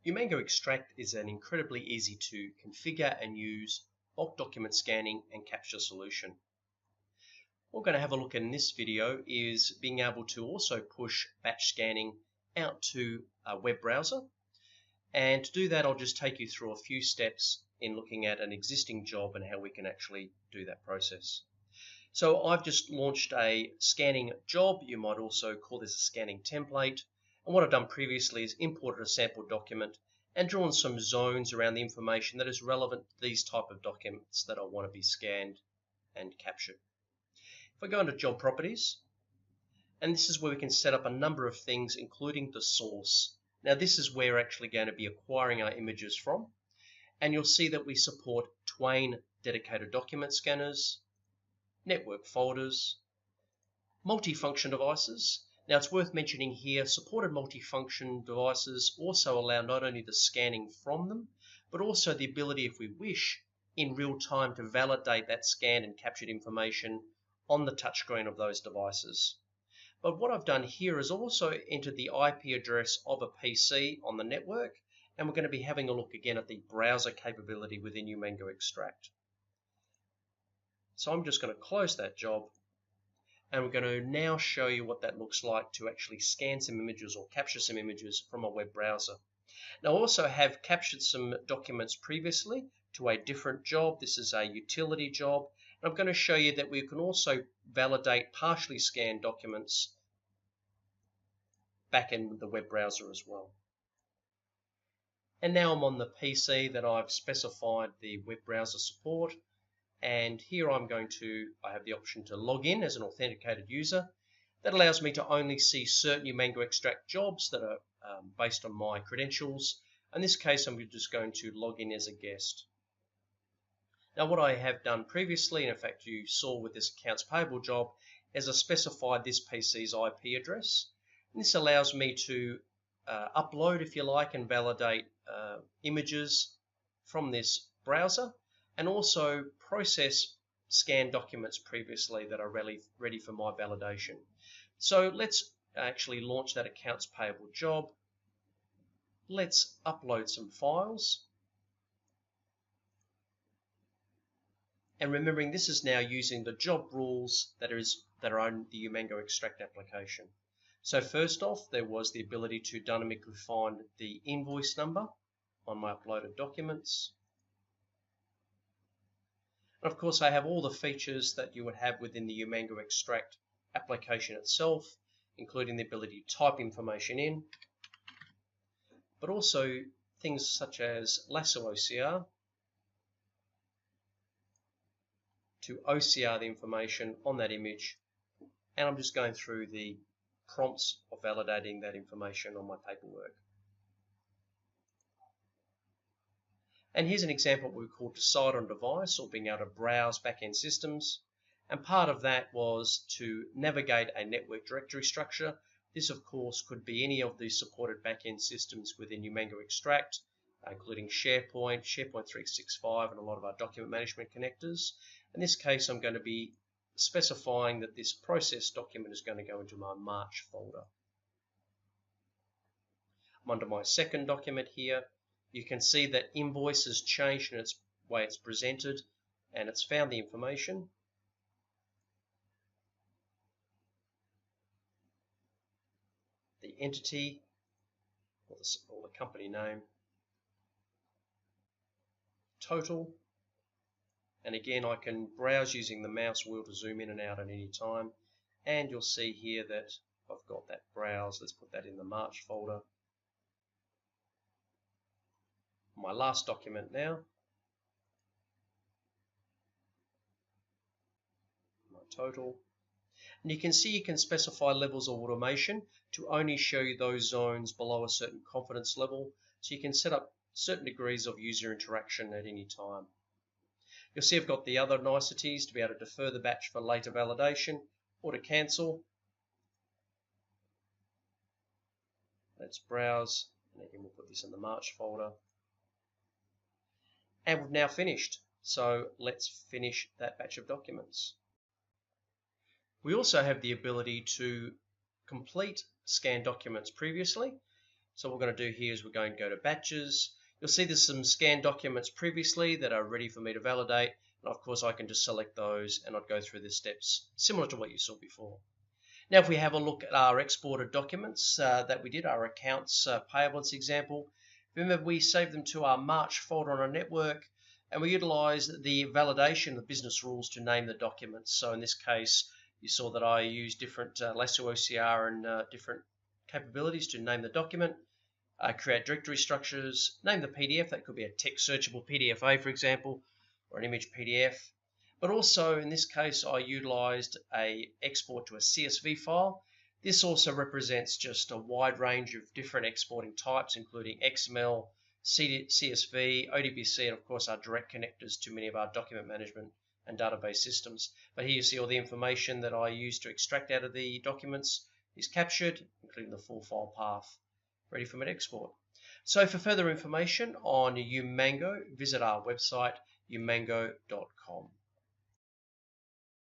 Umango Extract is an incredibly easy to configure and use bulk document scanning and capture solution. What we're going to have a look at in this video is being able to also push batch scanning out to a web browser. And to do that, I'll just take you through a few steps in looking at an existing job and how we can actually do that process. So I've just launched a scanning job. You might also call this a scanning template. And what I've done previously is imported a sample document and drawn some zones around the information that is relevant to these type of documents that I want to be scanned and captured. If I go into job properties, and this is where we can set up a number of things, including the source. Now this is where we're actually going to be acquiring our images from. And you'll see that we support Twain dedicated document scanners, network folders, multifunction devices. Now it's worth mentioning here, supported multifunction devices also allow not only the scanning from them, but also the ability, if we wish, in real time to validate that scanned and captured information on the touchscreen of those devices. But what I've done here is also entered the IP address of a PC on the network, and we're going to be having a look again at the browser capability within Umango Extract. So I'm just going to close that job, and we're going to now show you what that looks like to actually scan some images or capture some images from a web browser. Now I also have captured some documents previously to a different job. This is a utility job, and I'm going to show you that we can also validate partially scanned documents back in the web browser as well. And now I'm on the PC that I've specified the web browser support. And here I have the option to log in as an authenticated user. That allows me to only see certain Umango Extract jobs that are based on my credentials. In this case, I'm just going to log in as a guest. Now what I have done previously, and in fact you saw with this accounts payable job, is I specified this PC's IP address. And this allows me to upload, if you like, and validate images from this browser, and also process scanned documents previously that are ready for my validation. So let's actually launch that accounts payable job. Let's upload some files. And remembering this is now using the job rules that are on the Umango Extract application. So first off, there was the ability to dynamically find the invoice number on my uploaded documents. And of course, I have all the features that you would have within the Umango Extract application itself, including the ability to type information in, but also things such as lasso OCR to OCR the information on that image. And I'm just going through the prompts of validating that information on my paperwork. And here's an example of what we call decide on device, or being able to browse backend systems. And part of that was to navigate a network directory structure. This, of course, could be any of the supported backend systems within Umango Extract, including SharePoint, SharePoint 365, and a lot of our document management connectors. In this case, I'm going to be specifying that this process document is going to go into my March folder. I'm under my second document here. You can see that invoice has changed in its way it's presented, and it's found the information. The entity, or the company name, total, and again I can browse using the mouse wheel to zoom in and out at any time, and you'll see here that I've got that browse. Let's put that in the March folder. My last document now, my total, and you can see you can specify levels of automation to only show you those zones below a certain confidence level, so you can set up certain degrees of user interaction at any time. You'll see I've got the other niceties to be able to defer the batch for later validation or to cancel. Let's browse, and again we'll put this in the March folder. And we've now finished. So let's finish that batch of documents. We also have the ability to complete scanned documents previously. So what we're going to do here is we're going to go to batches. You'll see there's some scanned documents previously that are ready for me to validate. And of course I can just select those and I'd go through the steps similar to what you saw before. Now if we have a look at our exported documents that we did, our accounts payables example, remember we saved them to our March folder on our network and we utilized the validation of business rules to name the documents. So in this case you saw that I used different lasso OCR and different capabilities to name the document, create directory structures, name the PDF. That could be a text searchable PDFA, for example, or an image PDF. But also in this case, I utilized a export to a CSV file. This also represents just a wide range of different exporting types, including XML, CSV, ODBC, and of course our direct connectors to many of our document management and database systems. But here you see all the information that I used to extract out of the documents is captured, including the full file path, ready for me to export. So for further information on Umango, visit our website, umango.com.